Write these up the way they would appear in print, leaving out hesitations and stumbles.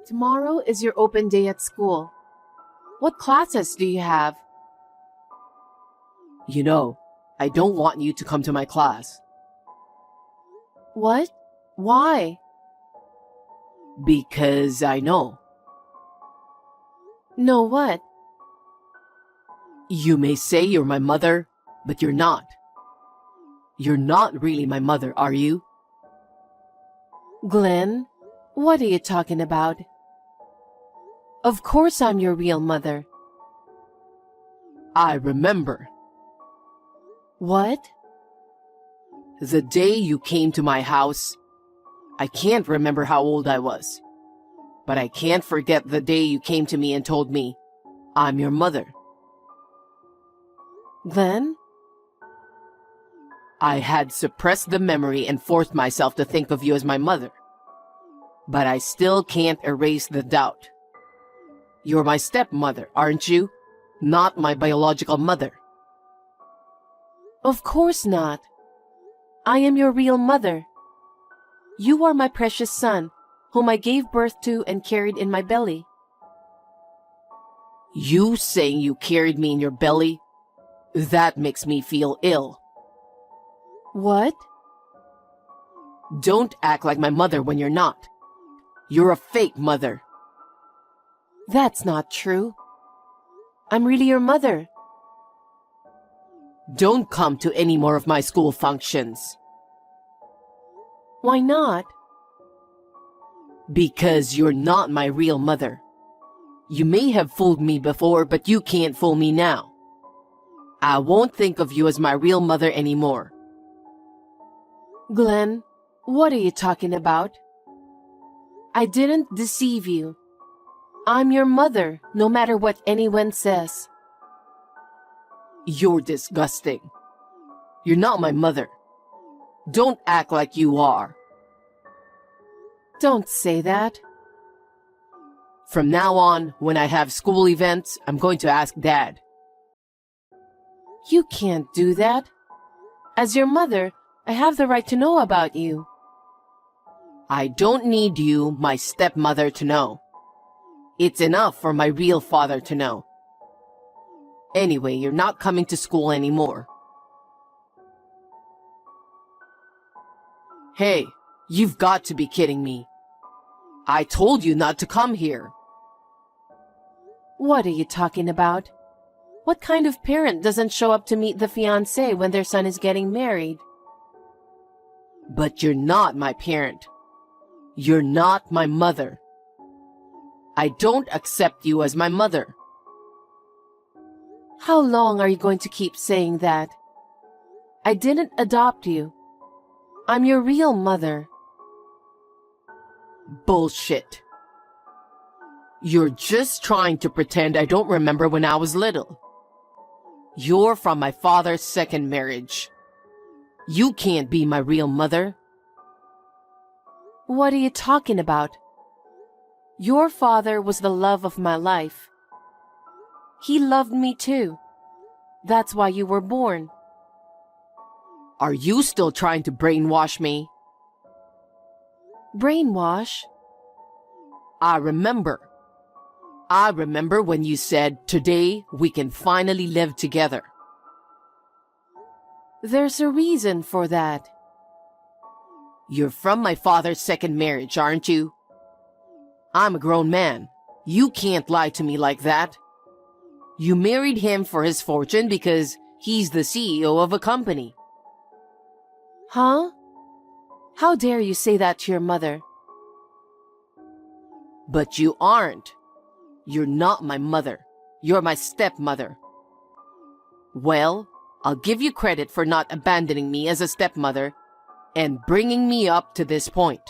Tomorrow is your open day at school. What classes do you have? You know, I don't want you to come to my class. What? Why? Because I know. Know what? You may say you're my mother, but you're not. You're not really my mother, are you? Glenn, what are you talking about? Of course I'm your real mother. I remember. What? The day you came to my house, I can't remember how old I was, but I can't forget the day you came to me and told me, I'm your mother. Then? I had suppressed the memory and forced myself to think of you as my mother. But I still can't erase the doubt. You're my stepmother, aren't you? Not my biological mother. Of course not. I am your real mother. You are my precious son, whom I gave birth to and carried in my belly. You saying you carried me in your belly? That makes me feel ill. What? Don't act like my mother when you're not. You're a fake mother. That's not true. I'm really your mother. Don't come to any more of my school functions. Why not? Because you're not my real mother. You may have fooled me before, but you can't fool me now. I won't think of you as my real mother anymore. Glenn, what are you talking about? I didn't deceive you. I'm your mother, no matter what anyone says. You're disgusting. You're not my mother. Don't act like you are. Don't say that. From now on, when I have school events, I'm going to ask Dad. You can't do that. As your mother, I have the right to know about you. I don't need you, my stepmother, to know. It's enough for my real father to know. Anyway, you're not coming to school anymore. Hey, you've got to be kidding me. I told you not to come here. What are you talking about? What kind of parent doesn't show up to meet the fiancé when their son is getting married? But you're not my parent. You're not my mother. I don't accept you as my mother. How long are you going to keep saying that? I didn't adopt you. I'm your real mother. Bullshit. You're just trying to pretend I don't remember when I was little. You're from my father's second marriage. You can't be my real mother. What are you talking about? Your father was the love of my life. He loved me too. That's why you were born. Are you still trying to brainwash me? Brainwash? I remember. I remember when you said, today we can finally live together. There's a reason for that. You're from my father's second marriage, aren't you? I'm a grown man. You can't lie to me like that. You married him for his fortune because he's the CEO of a company. Huh? How dare you say that to your mother? But you aren't. You're not my mother. You're my stepmother. Well, I'll give you credit for not abandoning me as a stepmother and bringing me up to this point.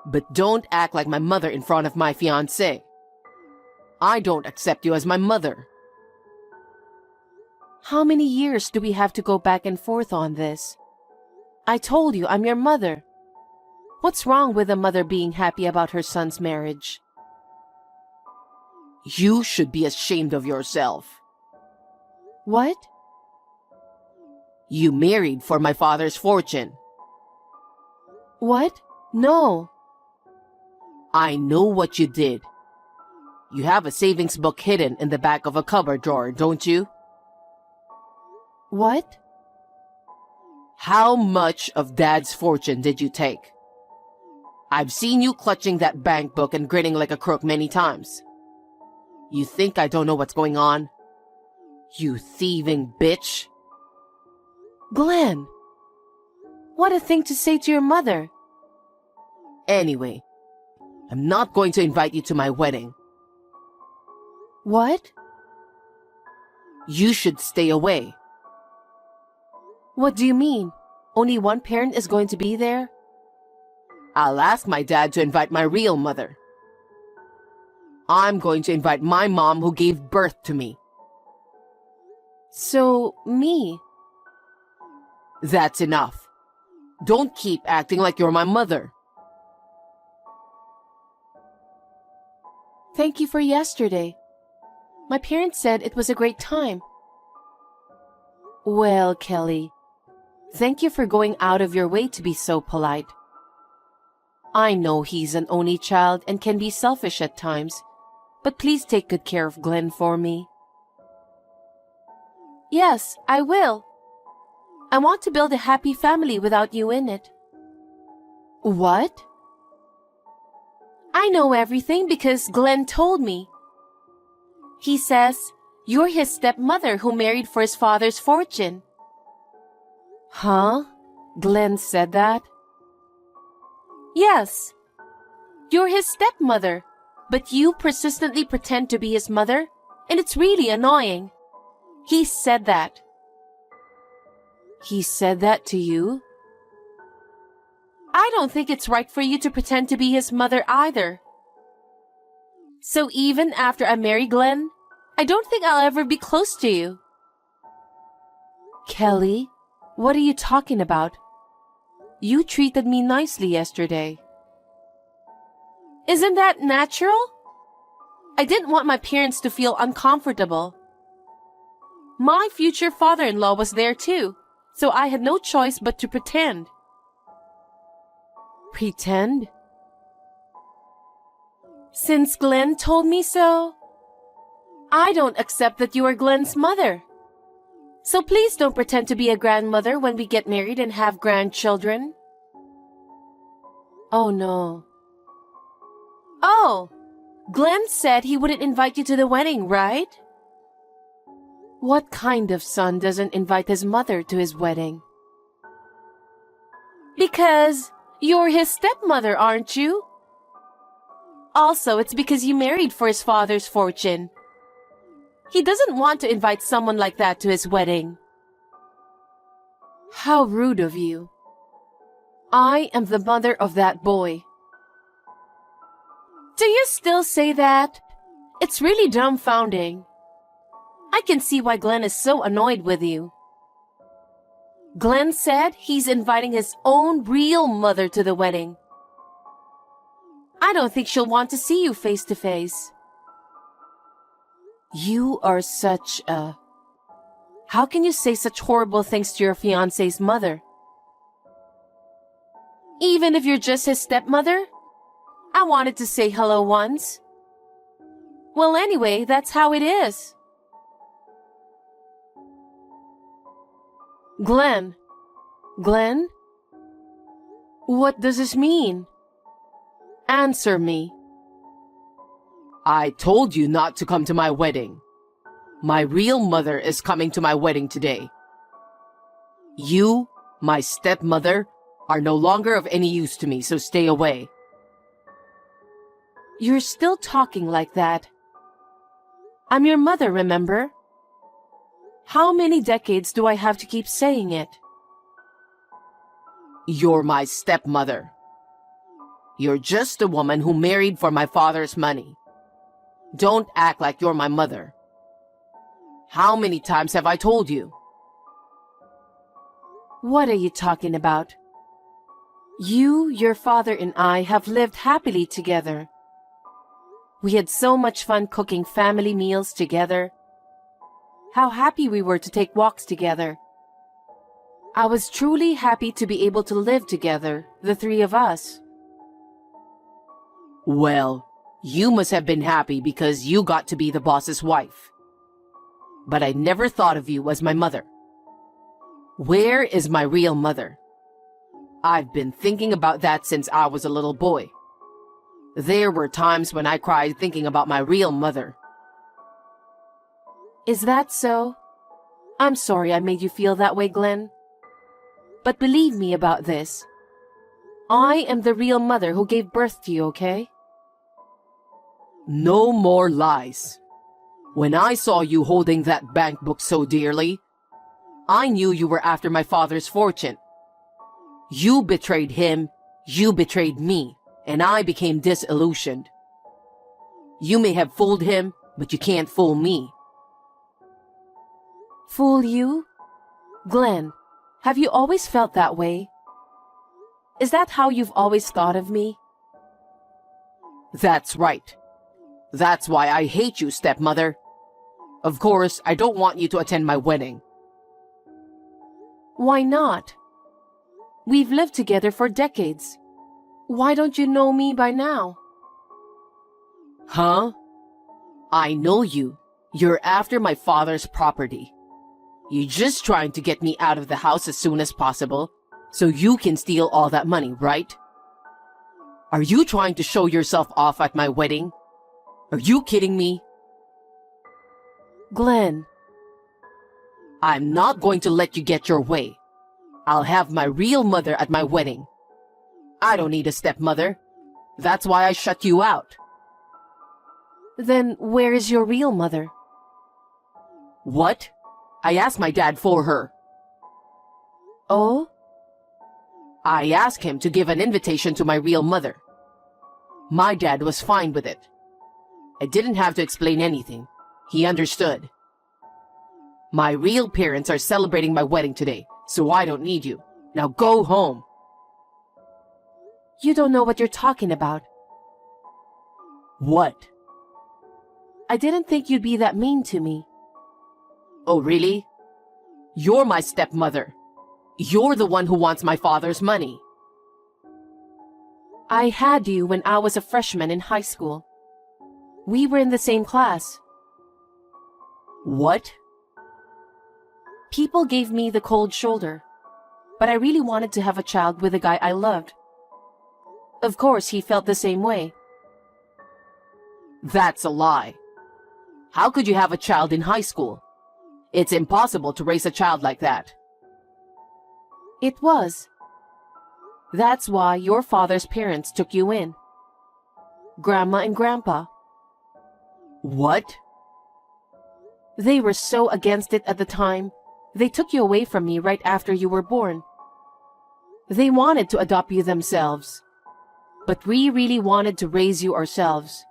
But don't act like my mother in front of my fiancé. I don't accept you as my mother. How many years do we have to go back and forth on this? I told you I'm your mother. What's wrong with a mother being happy about her son's marriage? You should be ashamed of yourself. What? You married for my father's fortune. What? No. I know what you did. You have a savings book hidden in the back of a cupboard drawer, don't you? What? How much of Dad's fortune did you take? I've seen you clutching that bank book and grinning like a crook many times. You think I don't know what's going on? You thieving bitch. Glenn! What a thing to say to your mother. Anyway, I'm not going to invite you to my wedding. What? You should stay away. What do you mean? Only one parent is going to be there? I'll ask my dad to invite my real mother. I'm going to invite my mom who gave birth to me. So, me? That's enough. Don't keep acting like you're my mother. Thank you for yesterday. My parents said it was a great time. Well, Kelly, thank you for going out of your way to be so polite. I know he's an only child and can be selfish at times, but please take good care of Glenn for me. Yes, I will. I want to build a happy family without you in it. What? I know everything because Glenn told me. He says you're his stepmother who married for his father's fortune. Huh? Glenn said that? Yes. You're his stepmother, but you persistently pretend to be his mother, and it's really annoying. He said that. He said that to you? I don't think it's right for you to pretend to be his mother either. So even after I marry Glenn, I don't think I'll ever be close to you. Kelly, what are you talking about? You treated me nicely yesterday. Isn't that natural? I didn't want my parents to feel uncomfortable. My future father-in-law was there too, so I had no choice but to pretend. Pretend? Since Glenn told me so, I don't accept that you are Glenn's mother. So please don't pretend to be a grandmother when we get married and have grandchildren. Oh no. Oh, Glenn said he wouldn't invite you to the wedding, right? What kind of son doesn't invite his mother to his wedding? Because you're his stepmother, aren't you? Also, it's because you married for his father's fortune. He doesn't want to invite someone like that to his wedding. How rude of you. I am the mother of that boy. Do you still say that? It's really dumbfounding. I can see why Glenn is so annoyed with you. Glenn said he's inviting his own real mother to the wedding. I don't think she'll want to see you face to face. You are such a... How can you say such horrible things to your fiancé's mother? Even if you're just his stepmother? I wanted to say hello once. Well, anyway, that's how it is. Glenn. Glenn? What does this mean? Answer me. I told you not to come to my wedding. My real mother is coming to my wedding today. You, my stepmother, are no longer of any use to me, so stay away. You're still talking like that. I'm your mother, remember? How many decades do I have to keep saying it? You're my stepmother. You're just a woman who married for my father's money. Don't act like you're my mother. How many times have I told you? What are you talking about? You, your father, and I have lived happily together. We had so much fun cooking family meals together. How happy we were to take walks together. I was truly happy to be able to live together, the three of us. Well, you must have been happy because you got to be the boss's wife. But I never thought of you as my mother. Where is my real mother? I've been thinking about that since I was a little boy. There were times when I cried thinking about my real mother. Is that so? I'm sorry I made you feel that way, Glenn. But believe me about this. I am the real mother who gave birth to you, okay? No more lies. When I saw you holding that bank book so dearly, I knew you were after my father's fortune. You betrayed him, you betrayed me, and I became disillusioned. You may have fooled him, but you can't fool me. Fool you? Glenn, have you always felt that way? Is that how you've always thought of me? That's right. That's why I hate you, stepmother. Of course, I don't want you to attend my wedding. Why not? We've lived together for decades. Why don't you know me by now? Huh? I know you. You're after my father's property. You're just trying to get me out of the house as soon as possible, so you can steal all that money, right? Are you trying to show yourself off at my wedding? Are you kidding me? Glenn. I'm not going to let you get your way. I'll have my real mother at my wedding. I don't need a stepmother. That's why I shut you out. Then where is your real mother? What? I asked my dad for her. Oh? I asked him to give an invitation to my real mother. My dad was fine with it. I didn't have to explain anything. He understood. My real parents are celebrating my wedding today, so I don't need you. Now go home. You don't know what you're talking about. What? I didn't think you'd be that mean to me. Oh, really? You're my stepmother. You're the one who wants my father's money. I had you when I was a freshman in high school. We were in the same class. What? People gave me the cold shoulder, but I really wanted to have a child with a guy I loved. Of course, he felt the same way. That's a lie. How could you have a child in high school? It's impossible to raise a child like that. It was. That's why your father's parents took you in. Grandma and Grandpa. What? They were so against it at the time, they took you away from me right after you were born. They wanted to adopt you themselves, but we really wanted to raise you ourselves.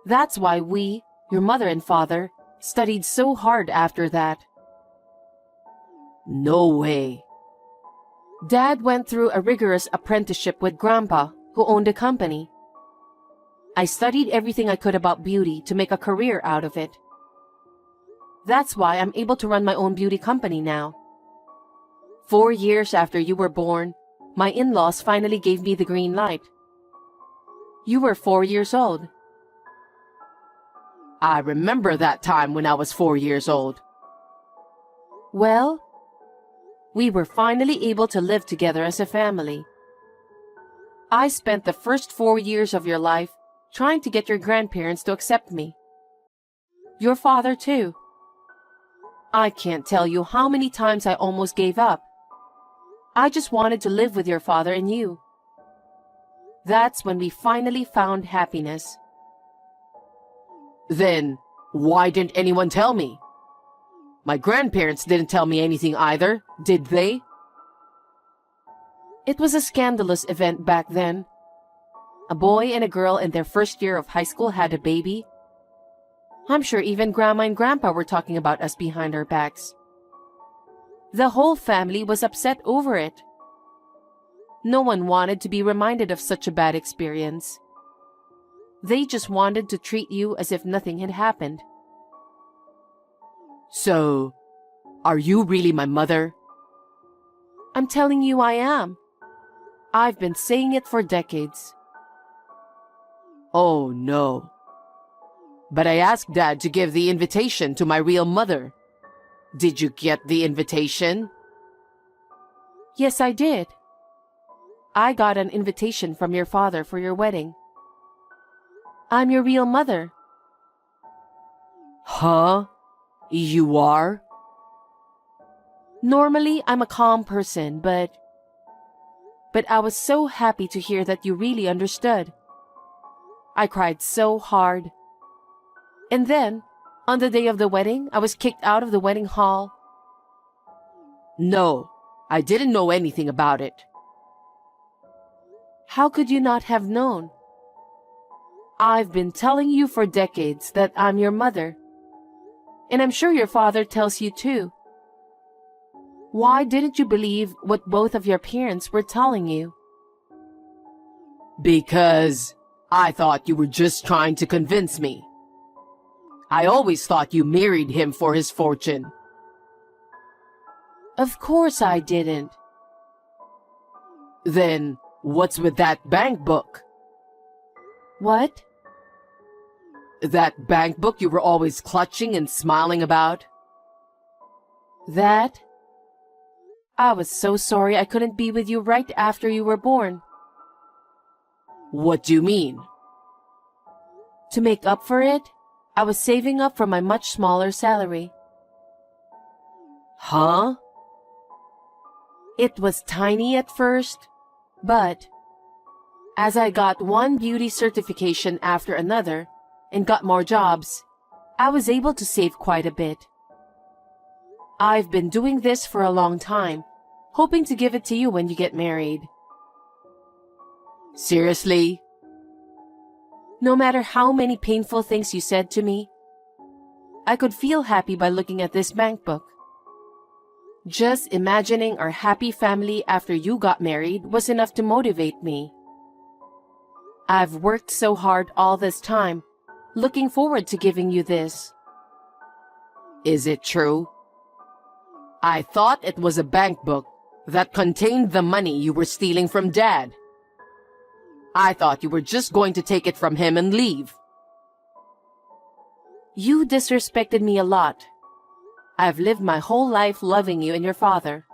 That's why we, your mother and father, studied so hard after that. No way. Dad went through a rigorous apprenticeship with Grandpa, who owned a company. I studied everything I could about beauty to make a career out of it. That's why I'm able to run my own beauty company now. 4 years after you were born, my in-laws finally gave me the green light. You were 4 years old. I remember that time when I was 4 years old. Well, we were finally able to live together as a family. I spent the first 4 years of your life trying to get your grandparents to accept me. Your father, too. I can't tell you how many times I almost gave up. I just wanted to live with your father and you. That's when we finally found happiness. Then, why didn't anyone tell me? My grandparents didn't tell me anything either, did they? It was a scandalous event back then. A boy and a girl in their first year of high school had a baby. I'm sure even Grandma and Grandpa were talking about us behind our backs. The whole family was upset over it. No one wanted to be reminded of such a bad experience. They just wanted to treat you as if nothing had happened. So, are you really my mother? I'm telling you I am. I've been saying it for decades. Oh no. But I asked Dad to give the invitation to my real mother. Did you get the invitation? Yes, I did. I got an invitation from your father for your wedding. I'm your real mother. Huh? You are? Normally, I'm a calm person, but I was so happy to hear that you really understood. I cried so hard. And then, on the day of the wedding, I was kicked out of the wedding hall. No, I didn't know anything about it. How could you not have known? I've been telling you for decades that I'm your mother. And I'm sure your father tells you too. Why didn't you believe what both of your parents were telling you? Because I thought you were just trying to convince me. I always thought you married him for his fortune. Of course I didn't. Then what's with that bank book? What? That bank book you were always clutching and smiling about? That? I was so sorry I couldn't be with you right after you were born. What do you mean? To make up for it, I was saving up for my much smaller salary. Huh? It was tiny at first, but as I got one beauty certification after another and got more jobs, I was able to save quite a bit. I've been doing this for a long time, hoping to give it to you when you get married. Seriously? No matter how many painful things you said to me, I could feel happy by looking at this bank book. Just imagining our happy family after you got married was enough to motivate me. I've worked so hard all this time, looking forward to giving you this. Is it true? I thought it was a bank book that contained the money you were stealing from Dad. I thought you were just going to take it from him and leave. You disrespected me a lot. I've lived my whole life loving you and your father.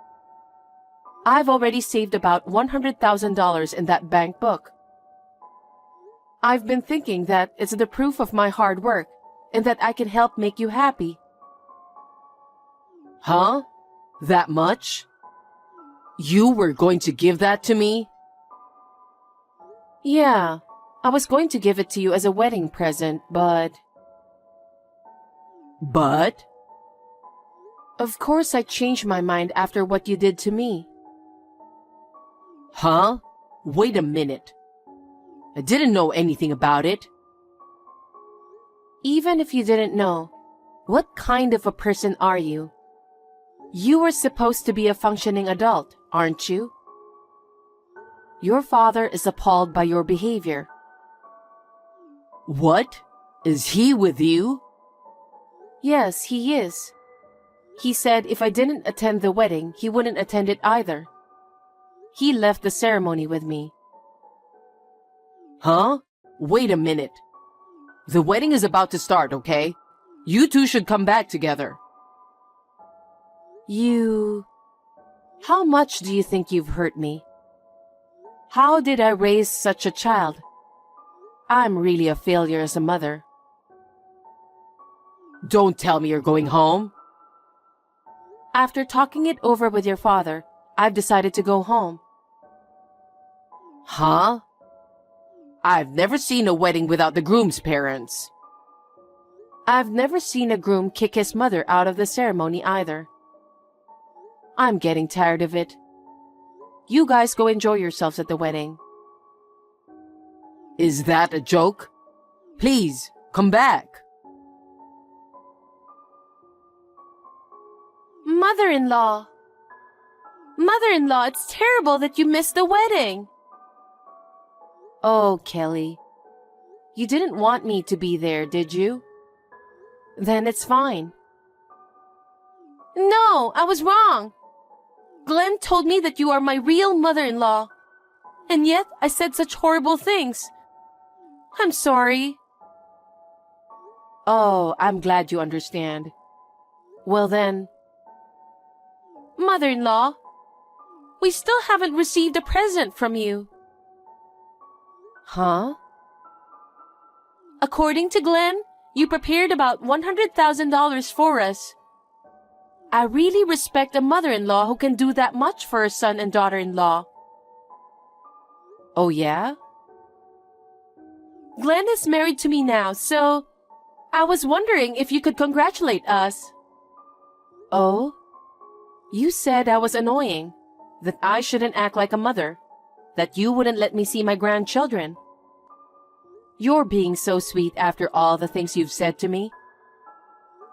I've already saved about $100,000 in that bank book. I've been thinking that it's the proof of my hard work and that I can help make you happy. Huh? That much? You were going to give that to me? Yeah, I was going to give it to you as a wedding present, but... But? Of course I changed my mind after what you did to me. Huh? Wait a minute. I didn't know anything about it. Even if you didn't know, what kind of a person are you? You were supposed to be a functioning adult, aren't you? Your father is appalled by your behavior. What? Is he with you? Yes, he is. He said if I didn't attend the wedding, he wouldn't attend it either. He left the ceremony with me. Huh? Wait a minute. The wedding is about to start, okay? You two should come back together. How much do you think you've hurt me? How did I raise such a child? I'm really a failure as a mother. Don't tell me you're going home. After talking it over with your father, I've decided to go home. Huh? I've never seen a wedding without the groom's parents. I've never seen a groom kick his mother out of the ceremony either. I'm getting tired of it. You guys go enjoy yourselves at the wedding. Is that a joke? Please, come back. Mother-in-law! Mother-in-law, it's terrible that you missed the wedding! Oh, Kelly. You didn't want me to be there, did you? Then it's fine. No, I was wrong. Glenn told me that you are my real mother-in-law. And yet, I said such horrible things. I'm sorry. Oh, I'm glad you understand. Well then, Mother-in-law, we still haven't received a present from you. huh? According to Glenn, you prepared about $100,000 for us. I really respect a mother-in-law who can do that much for her son and daughter-in-law. Oh yeah? Glenn is married to me now, so I was wondering if you could congratulate us. Oh? You said I was annoying, that I shouldn't act like a mother, that you wouldn't let me see my grandchildren. You're being so sweet after all the things you've said to me.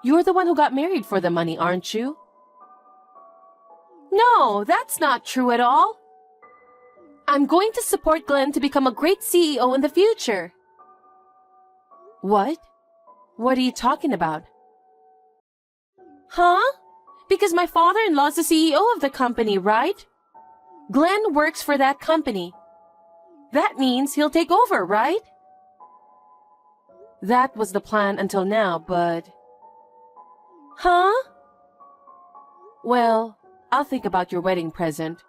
You're the one who got married for the money, aren't you? No, that's not true at all. I'm going to support Glenn to become a great CEO in the future. What? What are you talking about? Huh? Because my father-in-law's the CEO of the company, right? Glenn works for that company. That means he'll take over, right? That was the plan until now, but... Huh? Well, I'll think about your wedding present.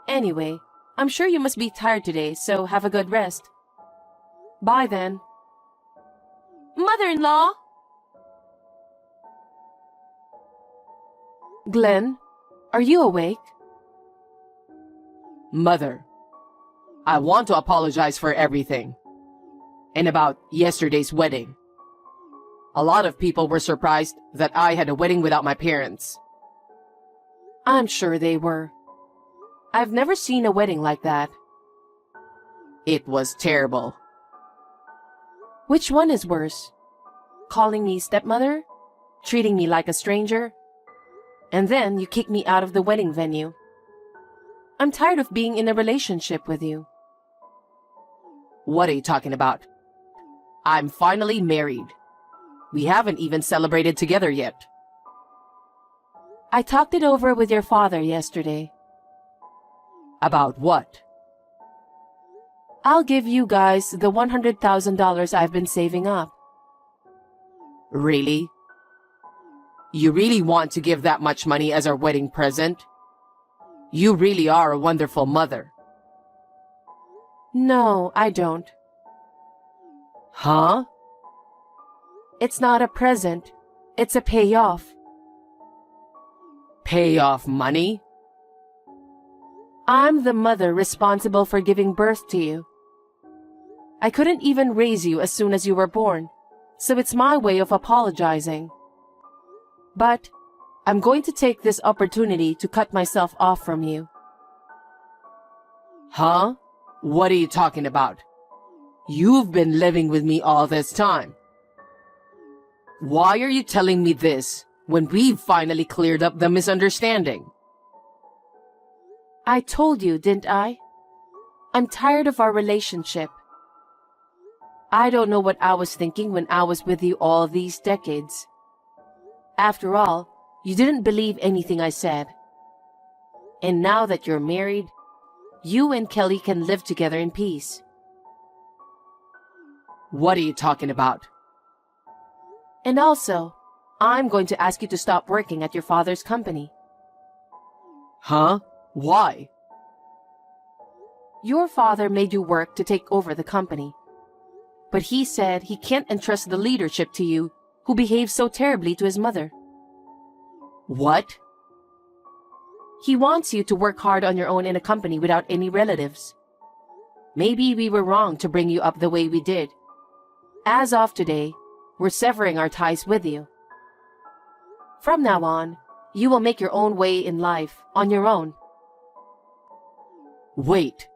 Anyway, I'm sure you must be tired today, so have a good rest. Bye then. Mother-in-law? Glenn, are you awake? Mother, I want to apologize for everything. And about yesterday's wedding. A lot of people were surprised that I had a wedding without my parents. I'm sure they were. I've never seen a wedding like that. It was terrible. Which one is worse? Calling me stepmother? Treating me like a stranger? And then you kick me out of the wedding venue. I'm tired of being in a relationship with you. What are you talking about? I'm finally married. We haven't even celebrated together yet. I talked it over with your father yesterday. About what? I'll give you guys the $100,000 I've been saving up. Really? You really want to give that much money as our wedding present? You really are a wonderful mother. No, I don't. Huh? It's not a present. It's a payoff. Pay off money? I'm the mother responsible for giving birth to you. I couldn't even raise you as soon as you were born, so it's my way of apologizing. But I'm going to take this opportunity to cut myself off from you. Huh? What are you talking about? You've been living with me all this time. Why are you telling me this when we've finally cleared up the misunderstanding? I told you, didn't I? I'm tired of our relationship. I don't know what I was thinking when I was with you all these decades. After all, you didn't believe anything I said. And now that you're married, you and Kelly can live together in peace. What are you talking about? And also, I'm going to ask you to stop working at your father's company. Huh? Why? Your father made you work to take over the company. But he said he can't entrust the leadership to you, who behaves so terribly to his mother. What? He wants you to work hard on your own in a company without any relatives. Maybe we were wrong to bring you up the way we did. As of today, we're severing our ties with you. From now on, you will make your own way in life, on your own. Wait.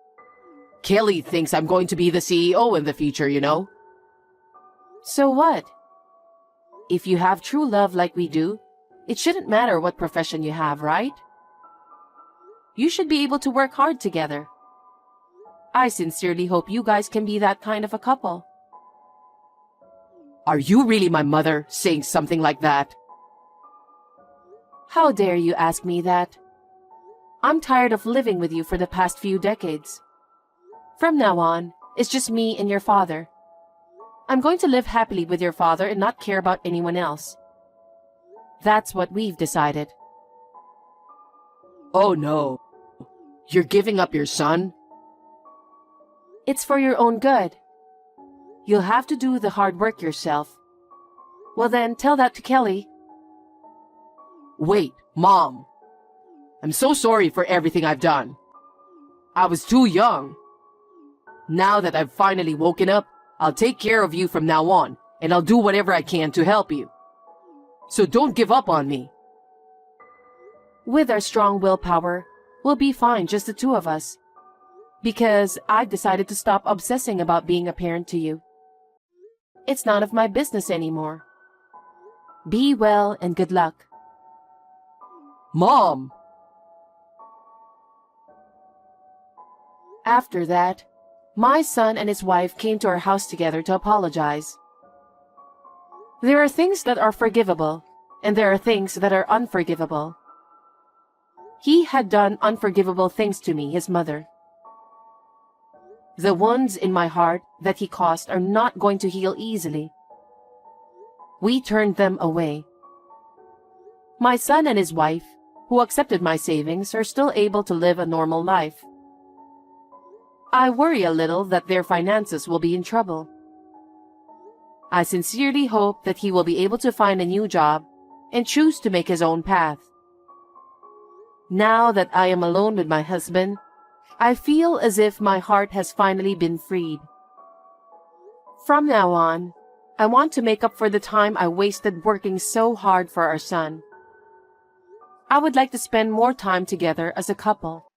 Kelly thinks I'm going to be the CEO in the future, you know? So what? If you have true love like we do, it shouldn't matter what profession you have, right? You should be able to work hard together. I sincerely hope you guys can be that kind of a couple. Are you really my mother saying something like that? How dare you ask me that? I'm tired of living with you for the past few decades. From now on, it's just me and your father, I'm going to live happily with your father and not care about anyone else. That's what we've decided. Oh no. You're giving up your son? It's for your own good. You'll have to do the hard work yourself. Well then, tell that to Kelly. Wait, Mom. I'm so sorry for everything I've done. I was too young. Now that I've finally woken up, I'll take care of you from now on, and I'll do whatever I can to help you. So don't give up on me. With our strong willpower, we'll be fine, just the two of us. Because I've decided to stop obsessing about being a parent to you. It's none of my business anymore. Be well and good luck. Mom! After that, my son and his wife came to our house together to apologize. There are things that are forgivable, and there are things that are unforgivable. He had done unforgivable things to me, his mother. The wounds in my heart that he caused are not going to heal easily. We turned them away. My son and his wife, who accepted my savings, are still able to live a normal life. I worry a little that their finances will be in trouble. I sincerely hope that he will be able to find a new job and choose to make his own path. Now that I am alone with my husband, I feel as if my heart has finally been freed. From now on, I want to make up for the time I wasted working so hard for our son. I would like to spend more time together as a couple.